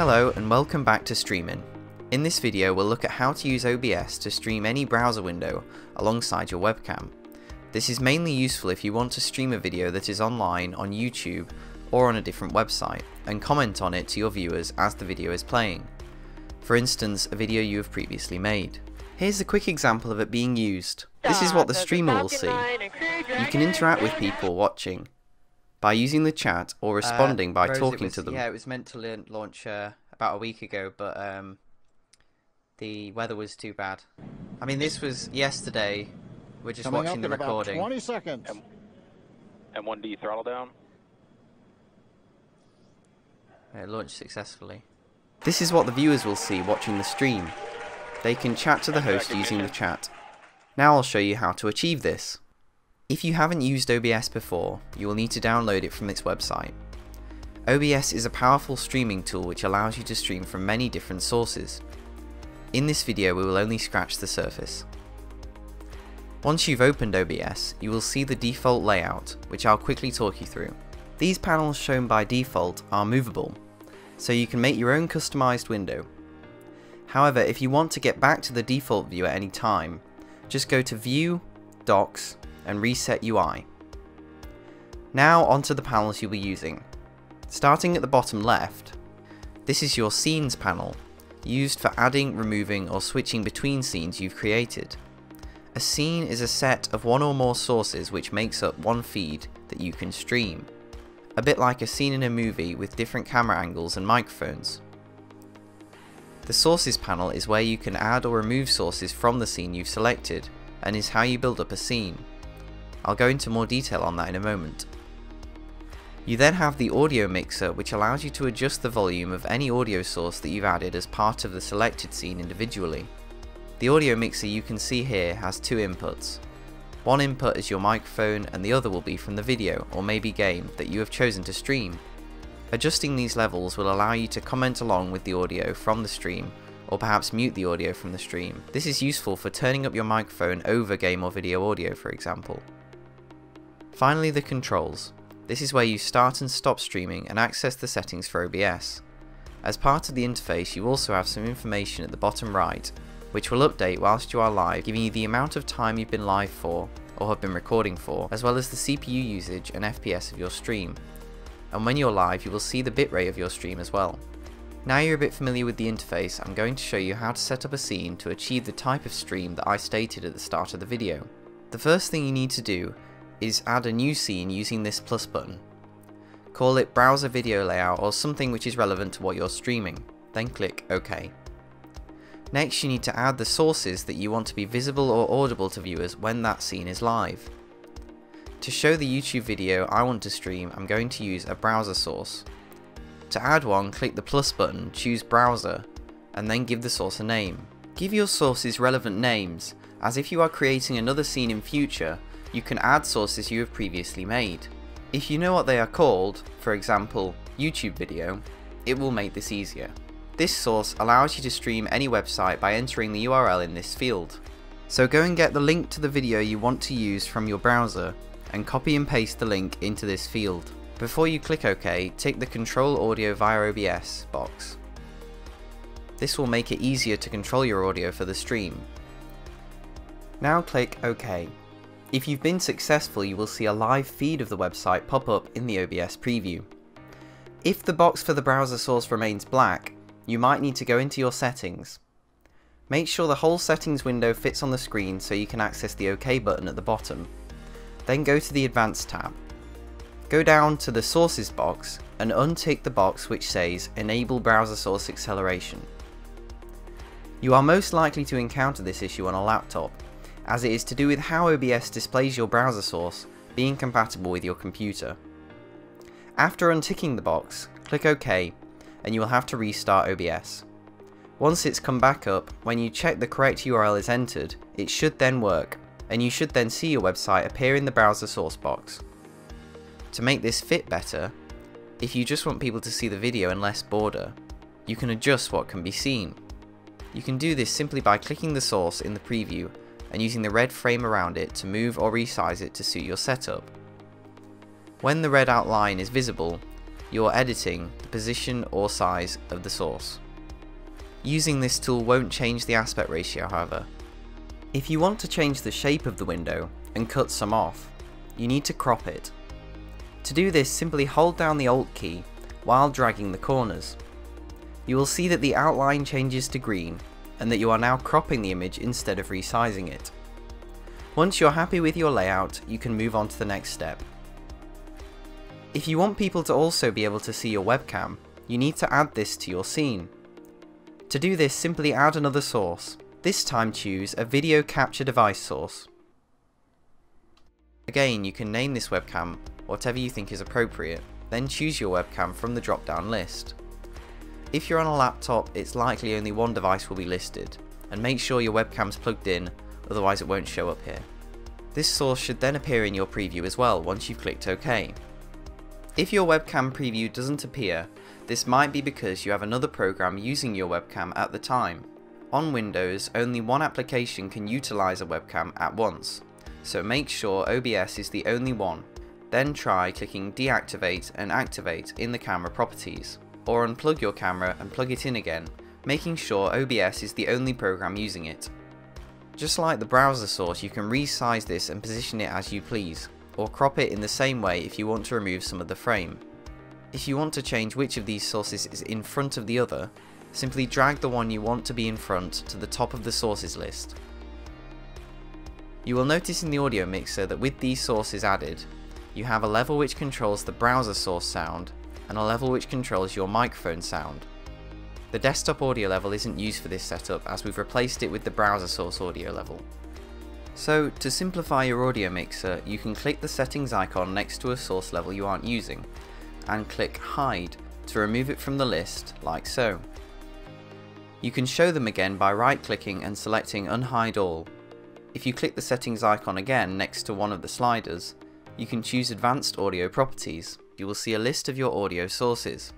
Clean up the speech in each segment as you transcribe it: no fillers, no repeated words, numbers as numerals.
Hello and welcome back to Streaming. In this video we'll look at how to use OBS to stream any browser window alongside your webcam. This is mainly useful if you want to stream a video that is online on YouTube or on a different website and comment on it to your viewers as the video is playing. For instance, a video you have previously made. Here's a quick example of it being used. This is what the streamer will see. You can interact with people watching by using the chat or responding by talking to them. Yeah, it was meant to launch about a week ago, but the weather was too bad. I mean, this was yesterday. We're just watching the recording. 20 seconds. M1D throttle down. It launched successfully. This is what the viewers will see watching the stream. They can chat to the host using the chat. Now I'll show you how to achieve this. If you haven't used OBS before, you will need to download it from its website. OBS is a powerful streaming tool which allows you to stream from many different sources. In this video we will only scratch the surface. Once you've opened OBS, you will see the default layout, which I'll quickly talk you through. These panels shown by default are movable, so you can make your own customized window. However, if you want to get back to the default view at any time, just go to View, Docs, and Reset UI. Now onto the panels you'll be using. Starting at the bottom left, this is your Scenes panel, used for adding, removing, or switching between scenes you've created. A scene is a set of one or more sources which makes up one feed that you can stream. A bit like a scene in a movie with different camera angles and microphones. The Sources panel is where you can add or remove sources from the scene you've selected, and is how you build up a scene. I'll go into more detail on that in a moment. You then have the Audio Mixer, which allows you to adjust the volume of any audio source that you've added as part of the selected scene individually. The Audio Mixer you can see here has two inputs. One input is your microphone and the other will be from the video or maybe game that you have chosen to stream. Adjusting these levels will allow you to comment along with the audio from the stream, or perhaps mute the audio from the stream. This is useful for turning up your microphone over game or video audio, for example. Finally, the controls. This is where you start and stop streaming and access the settings for OBS. As part of the interface, you also have some information at the bottom right, which will update whilst you are live, giving you the amount of time you've been live for, or have been recording for, as well as the CPU usage and FPS of your stream. And when you're live, you will see the bitrate of your stream as well. Now you're a bit familiar with the interface, I'm going to show you how to set up a scene to achieve the type of stream that I stated at the start of the video. The first thing you need to do is add a new scene using this plus button. Call it Browser Video Layout or something which is relevant to what you're streaming, then click OK. Next you need to add the sources that you want to be visible or audible to viewers when that scene is live. To show the YouTube video I want to stream, I'm going to use a browser source. To add one, click the plus button, choose Browser, and then give the source a name. Give your sources relevant names, as if you are creating another scene in future, you can add sources you have previously made. If you know what they are called, for example, YouTube video, it will make this easier. This source allows you to stream any website by entering the URL in this field. So go and get the link to the video you want to use from your browser, and copy and paste the link into this field. Before you click OK, tick the Control Audio via OBS box. This will make it easier to control your audio for the stream. Now click OK. If you've been successful, you will see a live feed of the website pop up in the OBS preview. If the box for the browser source remains black, you might need to go into your settings. Make sure the whole settings window fits on the screen so you can access the OK button at the bottom. Then go to the Advanced tab. Go down to the Sources box and untick the box which says Enable Browser Source Acceleration. You are most likely to encounter this issue on a laptop, as it is to do with how OBS displays your browser source being compatible with your computer. After unticking the box, click OK and you will have to restart OBS. Once it's come back up, when you check the correct URL is entered, it should then work, and you should then see your website appear in the browser source box. To make this fit better, if you just want people to see the video and less border, you can adjust what can be seen. You can do this simply by clicking the source in the preview and using the red frame around it to move or resize it to suit your setup. When the red outline is visible, you're editing the position or size of the source. Using this tool won't change the aspect ratio, however. If you want to change the shape of the window and cut some off, you need to crop it. To do this, simply hold down the Alt key while dragging the corners. You will see that the outline changes to green and that you are now cropping the image instead of resizing it. Once you're happy with your layout, you can move on to the next step. If you want people to also be able to see your webcam, you need to add this to your scene. To do this, simply add another source. This time choose a video capture device source. Again, you can name this webcam whatever you think is appropriate, then choose your webcam from the drop down list. If you're on a laptop, it's likely only one device will be listed, and make sure your webcam's plugged in, otherwise it won't show up here. This source should then appear in your preview as well once you've clicked OK. If your webcam preview doesn't appear, this might be because you have another program using your webcam at the time. On Windows, only one application can utilize a webcam at once, so make sure OBS is the only one. Then try clicking Deactivate and Activate in the camera properties, or unplug your camera and plug it in again, making sure OBS is the only program using it. Just like the browser source, you can resize this and position it as you please, or crop it in the same way if you want to remove some of the frame. If you want to change which of these sources is in front of the other, simply drag the one you want to be in front to the top of the sources list. You will notice in the audio mixer that with these sources added, you have a level which controls the browser source sound and a level which controls your microphone sound. The desktop audio level isn't used for this setup as we've replaced it with the browser source audio level. So to simplify your audio mixer, you can click the settings icon next to a source level you aren't using and click Hide to remove it from the list, like so. You can show them again by right clicking and selecting Unhide All. If you click the settings icon again next to one of the sliders, you can choose Advanced Audio Properties. You will see a list of your audio sources.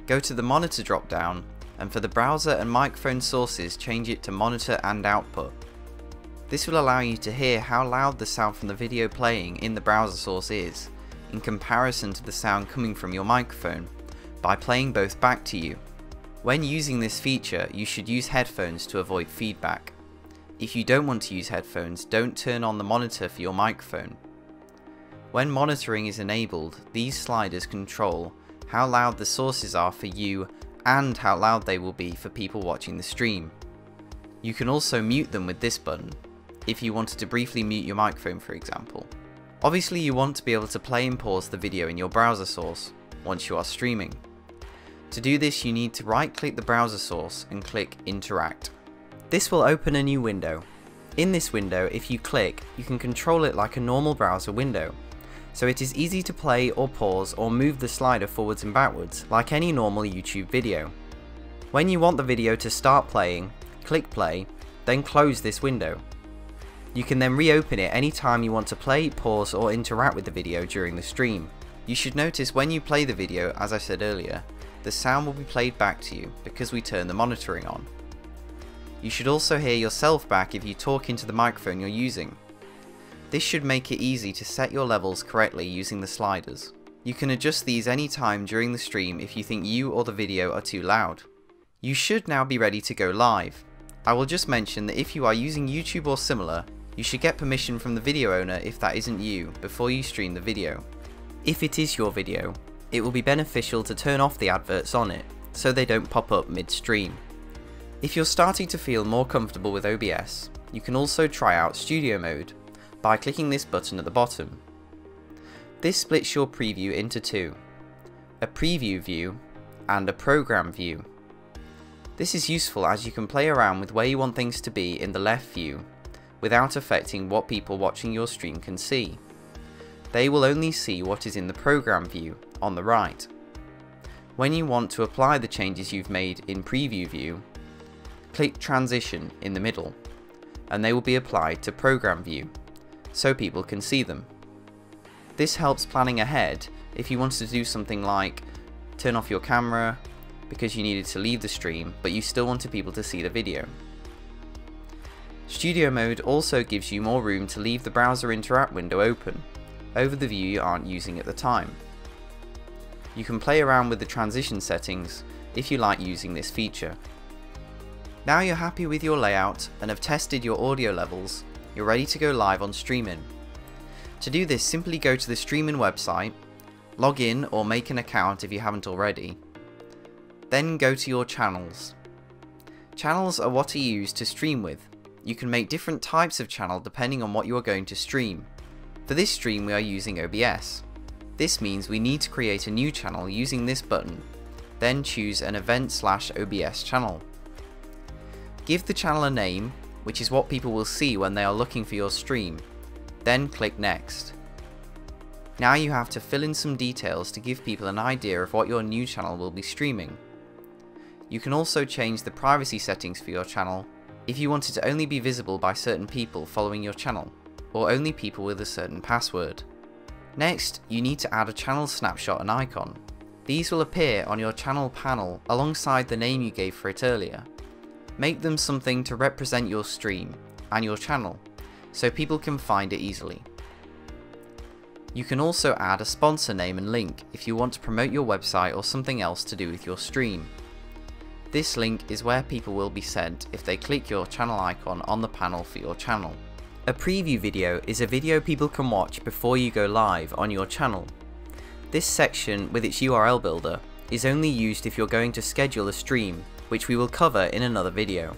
Go to the Monitor drop down, and for the browser and microphone sources change it to Monitor and Output. This will allow you to hear how loud the sound from the video playing in the browser source is, in comparison to the sound coming from your microphone, by playing both back to you. When using this feature, you should use headphones to avoid feedback. If you don't want to use headphones, don't turn on the monitor for your microphone. When monitoring is enabled, these sliders control how loud the sources are for you and how loud they will be for people watching the stream. You can also mute them with this button, if you wanted to briefly mute your microphone, for example. Obviously you want to be able to play and pause the video in your browser source once you are streaming. To do this, you need to right click the browser source and click Interact. This will open a new window. In this window, if you click, you can control it like a normal browser window. So it is easy to play or pause or move the slider forwards and backwards like any normal YouTube video. When you want the video to start playing, click play, then close this window. You can then reopen it anytime you want to play, pause or interact with the video during the stream. You should notice when you play the video, as I said earlier, the sound will be played back to you because we turn the monitoring on. You should also hear yourself back if you talk into the microphone you're using. This should make it easy to set your levels correctly using the sliders. You can adjust these anytime during the stream if you think you or the video are too loud. You should now be ready to go live. I will just mention that if you are using YouTube or similar, you should get permission from the video owner if that isn't you before you stream the video. If it is your video, it will be beneficial to turn off the adverts on it so they don't pop up mid-stream. If you're starting to feel more comfortable with OBS, you can also try out Studio Mode by clicking this button at the bottom. This splits your preview into two, a preview view and a program view. This is useful as you can play around with where you want things to be in the left view without affecting what people watching your stream can see. They will only see what is in the program view on the right. When you want to apply the changes you've made in preview view, click Transition in the middle, and they will be applied to program view, so people can see them. This helps planning ahead if you wanted to do something like turn off your camera because you needed to leave the stream but you still wanted people to see the video. Studio Mode also gives you more room to leave the browser interact window open over the view you aren't using at the time. You can play around with the transition settings if you like using this feature. Now you're happy with your layout and have tested your audio levels, you're ready to go live on Streamin. To do this, simply go to the Streamin website, log in or make an account if you haven't already, then go to your channels. Channels are what are used to stream with. You can make different types of channel depending on what you are going to stream. For this stream we are using OBS. This means we need to create a new channel using this button, then choose an event/OBS channel. Give the channel a name, which is what people will see when they are looking for your stream, then click Next. Now you have to fill in some details to give people an idea of what your new channel will be streaming. You can also change the privacy settings for your channel if you want it to only be visible by certain people following your channel, or only people with a certain password. Next, you need to add a channel snapshot and icon. These will appear on your channel panel alongside the name you gave for it earlier. Make them something to represent your stream and your channel, so people can find it easily. You can also add a sponsor name and link if you want to promote your website or something else to do with your stream. This link is where people will be sent if they click your channel icon on the panel for your channel. A preview video is a video people can watch before you go live on your channel. This section with its URL builder is only used if you're going to schedule a stream, which we will cover in another video.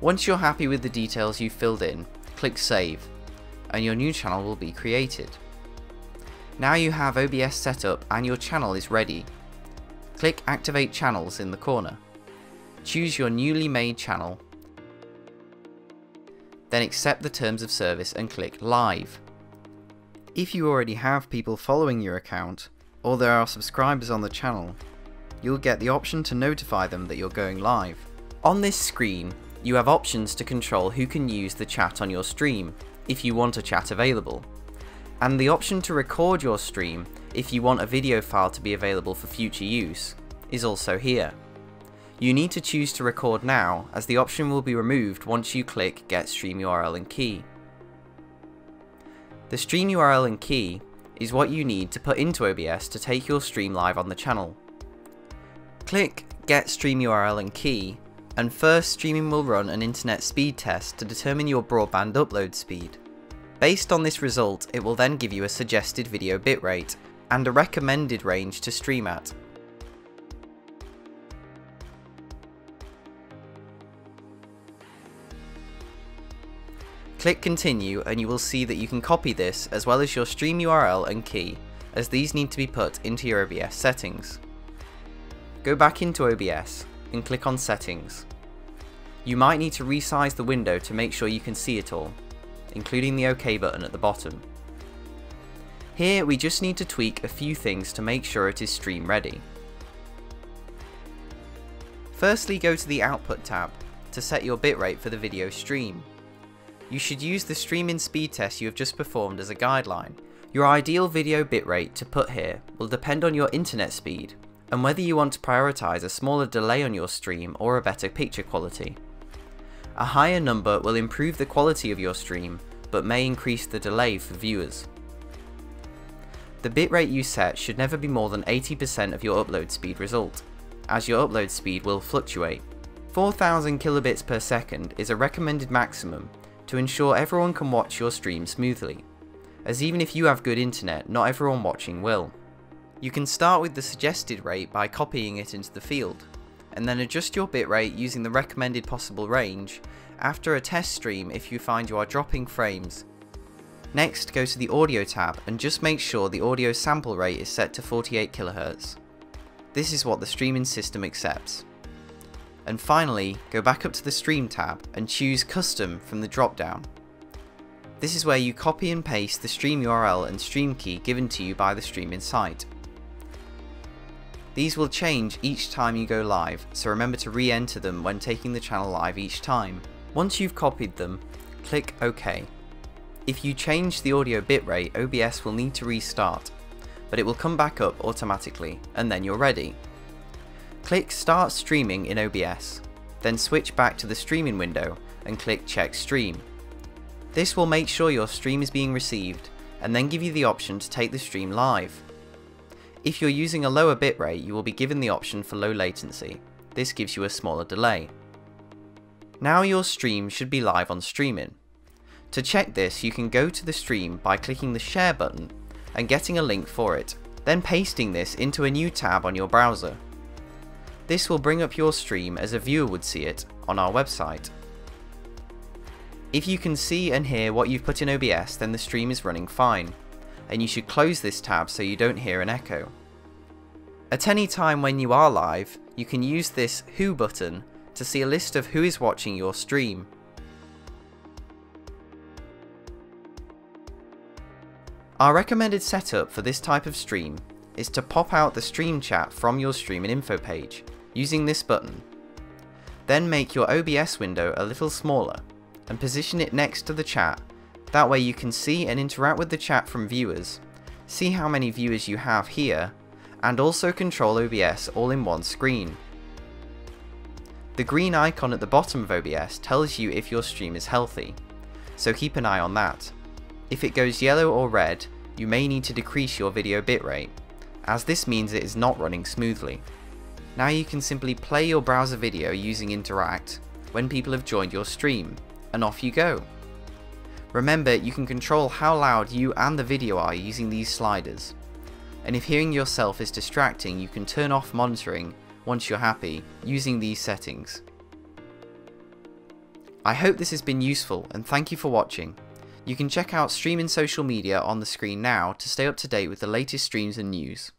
Once you're happy with the details you've filled in, click Save, and your new channel will be created. Now you have OBS set up and your channel is ready. Click Activate Channels in the corner. Choose your newly made channel, then accept the terms of service and click Live. If you already have people following your account, or there are subscribers on the channel, you'll get the option to notify them that you're going live. On this screen, you have options to control who can use the chat on your stream, if you want a chat available, and the option to record your stream if you want a video file to be available for future use, is also here. You need to choose to record now, as the option will be removed once you click Get Stream URL and Key. The stream URL and key is what you need to put into OBS to take your stream live on the channel. Click Get Stream URL and Key, and first Streamin will run an internet speed test to determine your broadband upload speed. Based on this result, it will then give you a suggested video bitrate and a recommended range to stream at. Click Continue and you will see that you can copy this as well as your stream URL and key, as these need to be put into your OBS settings. Go back into OBS and click on Settings. You might need to resize the window to make sure you can see it all, including the OK button at the bottom. Here we just need to tweak a few things to make sure it is stream ready. Firstly, go to the Output tab to set your bitrate for the video stream. You should use the Streamin speed test you have just performed as a guideline. Your ideal video bitrate to put here will depend on your internet speed and whether you want to prioritize a smaller delay on your stream or a better picture quality. A higher number will improve the quality of your stream, but may increase the delay for viewers. The bitrate you set should never be more than 80% of your upload speed result, as your upload speed will fluctuate. 4000 kilobits per second is a recommended maximum to ensure everyone can watch your stream smoothly, as even if you have good internet, not everyone watching will. You can start with the suggested rate by copying it into the field, and then adjust your bitrate using the recommended possible range after a test stream if you find you are dropping frames. Next, go to the Audio tab and just make sure the audio sample rate is set to 48 kHz. This is what the streaming system accepts. And finally, go back up to the Stream tab and choose Custom from the drop-down. This is where you copy and paste the stream URL and stream key given to you by the streaming site. These will change each time you go live, so remember to re-enter them when taking the channel live each time. Once you've copied them, click OK. If you change the audio bitrate, OBS will need to restart, but it will come back up automatically, and then you're ready. Click Start Streaming in OBS, then switch back to the streaming window and click Check Stream. This will make sure your stream is being received and then give you the option to take the stream live. If you're using a lower bitrate, you will be given the option for low latency. This gives you a smaller delay. Now your stream should be live on Streamin'. To check this, you can go to the stream by clicking the share button and getting a link for it, then pasting this into a new tab on your browser. This will bring up your stream as a viewer would see it on our website. If you can see and hear what you've put in OBS, then the stream is running fine, and you should close this tab so you don't hear an echo. At any time when you are live, you can use this Who button to see a list of who is watching your stream. Our recommended setup for this type of stream is to pop out the stream chat from your stream and info page using this button. Then make your OBS window a little smaller and position it next to the chat. That way you can see and interact with the chat from viewers, see how many viewers you have here, and also control OBS all in one screen. The green icon at the bottom of OBS tells you if your stream is healthy, so keep an eye on that. If it goes yellow or red, you may need to decrease your video bitrate, as this means it is not running smoothly. Now you can simply play your browser video using Interact when people have joined your stream, and off you go. Remember, you can control how loud you and the video are using these sliders, and if hearing yourself is distracting, you can turn off monitoring once you're happy using these settings. I hope this has been useful, and thank you for watching. You can check out Streamin' social media on the screen now to stay up to date with the latest streams and news.